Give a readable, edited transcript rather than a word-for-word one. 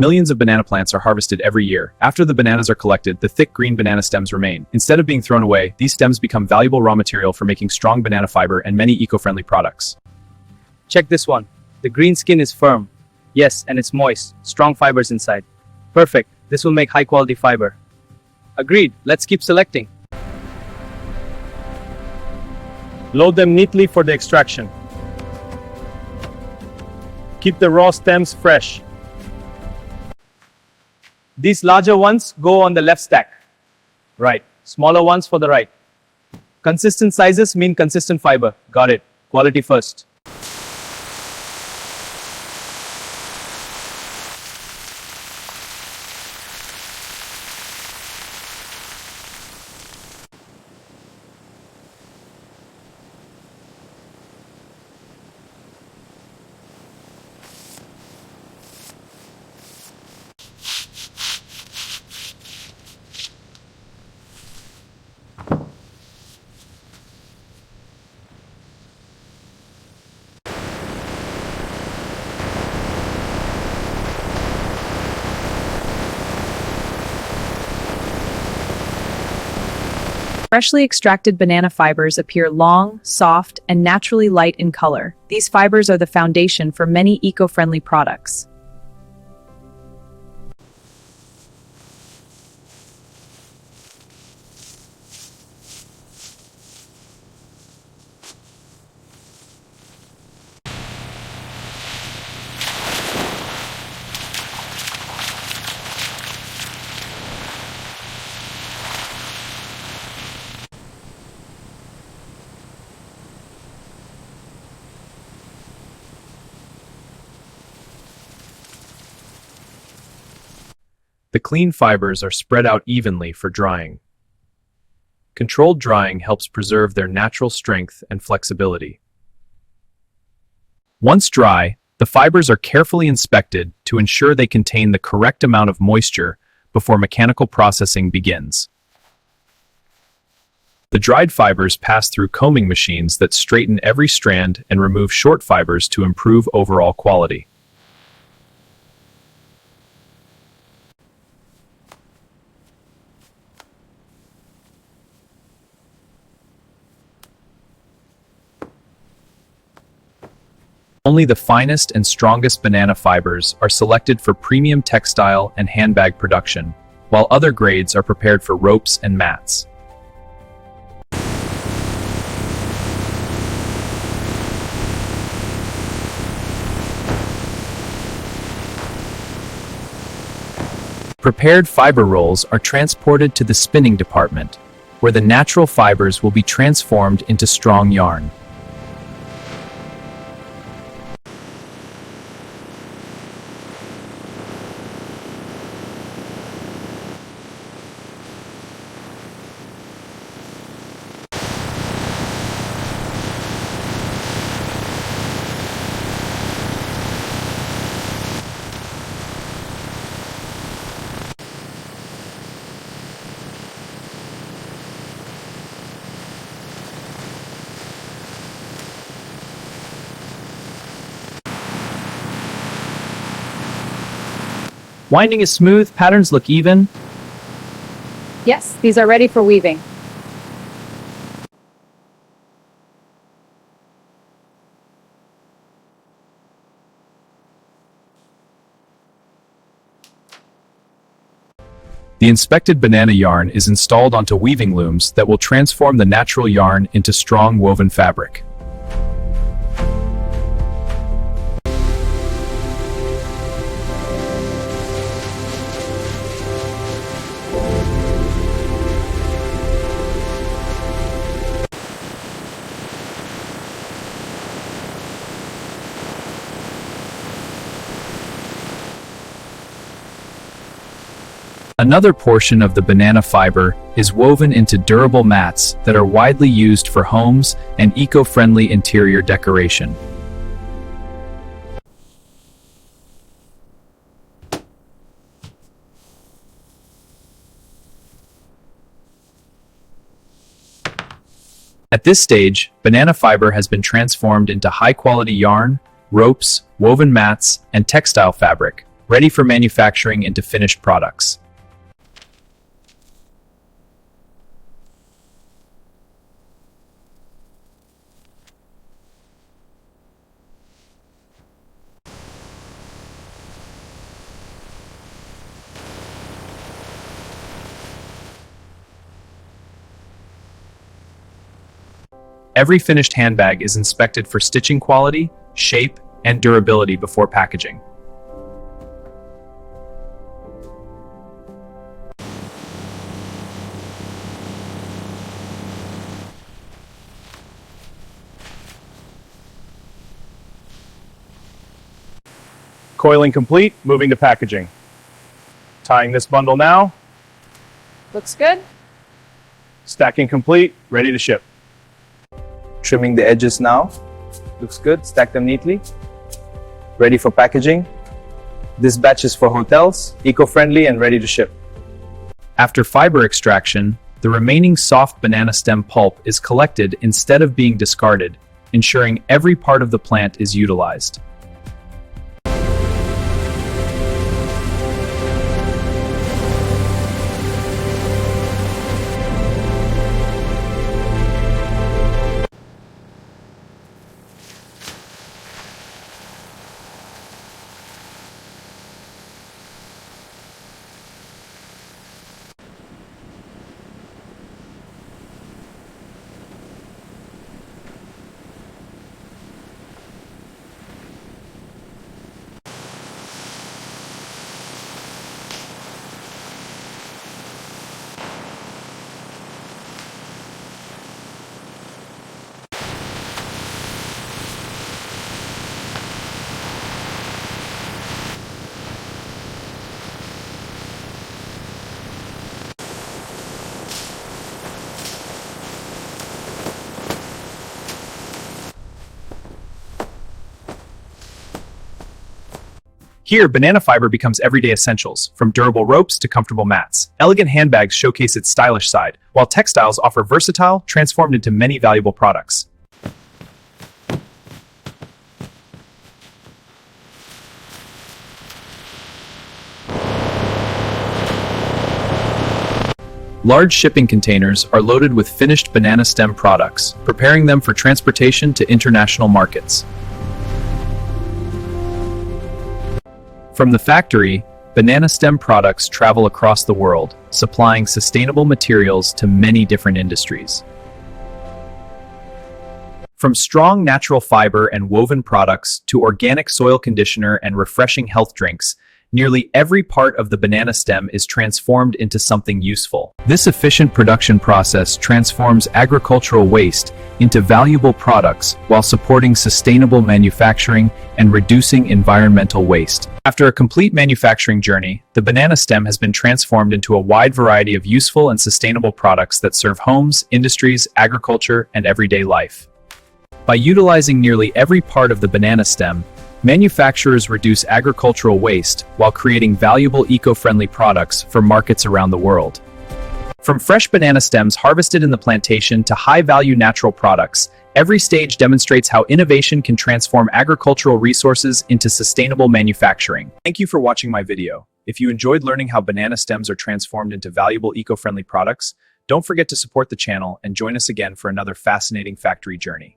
Millions of banana plants are harvested every year. After the bananas are collected, the thick green banana stems remain. Instead of being thrown away, these stems become valuable raw material for making strong banana fiber and many eco-friendly products. Check this one. The green skin is firm. Yes, and it's moist. Strong fibers inside. Perfect. This will make high quality fiber. Agreed. Let's keep selecting. Load them neatly for the extraction. Keep the raw stems fresh. These larger ones go on the left stack. Right. Smaller ones for the right. Consistent sizes mean consistent fiber. Got it. Quality first. Freshly extracted banana fibers appear long, soft, and naturally light in color. These fibers are the foundation for many eco-friendly products. The clean fibers are spread out evenly for drying. Controlled drying helps preserve their natural strength and flexibility. Once dry, the fibers are carefully inspected to ensure they contain the correct amount of moisture before mechanical processing begins. The dried fibers pass through combing machines that straighten every strand and remove short fibers to improve overall quality. Only the finest and strongest banana fibers are selected for premium textile and handbag production, while other grades are prepared for ropes and mats. Prepared fiber rolls are transported to the spinning department, where the natural fibers will be transformed into strong yarn. Winding is smooth, patterns look even. Yes, these are ready for weaving. The inspected banana yarn is installed onto weaving looms that will transform the natural yarn into strong woven fabric. Another portion of the banana fiber is woven into durable mats that are widely used for homes and eco-friendly interior decoration. At this stage, banana fiber has been transformed into high-quality yarn, ropes, woven mats, and textile fabric, ready for manufacturing into finished products. Every finished handbag is inspected for stitching quality, shape, and durability before packaging. Coiling complete, moving to packaging. Tying this bundle now. Looks good. Stacking complete, ready to ship. Trimming the edges now. Looks good. Stack them neatly. Ready for packaging. This batch is for hotels, eco-friendly and ready to ship. After fiber extraction, the remaining soft banana stem pulp is collected instead of being discarded, ensuring every part of the plant is utilized. Here, banana fiber becomes everyday essentials, from durable ropes to comfortable mats. Elegant handbags showcase its stylish side, while textiles offer versatile, transformed into many valuable products. Large shipping containers are loaded with finished banana stem products, preparing them for transportation to international markets. From the factory, banana stem products travel across the world, supplying sustainable materials to many different industries. From strong natural fiber and woven products to organic soil conditioner and refreshing health drinks, nearly every part of the banana stem is transformed into something useful. This efficient production process transforms agricultural waste into valuable products while supporting sustainable manufacturing and reducing environmental waste. After a complete manufacturing journey, the banana stem has been transformed into a wide variety of useful and sustainable products that serve homes, industries, agriculture, and everyday life. By utilizing nearly every part of the banana stem, manufacturers reduce agricultural waste while creating valuable eco-friendly products for markets around the world. From fresh banana stems harvested in the plantation to high-value natural products, every stage demonstrates how innovation can transform agricultural resources into sustainable manufacturing. Thank you for watching my video. If you enjoyed learning how banana stems are transformed into valuable eco-friendly products, don't forget to support the channel and join us again for another fascinating factory journey.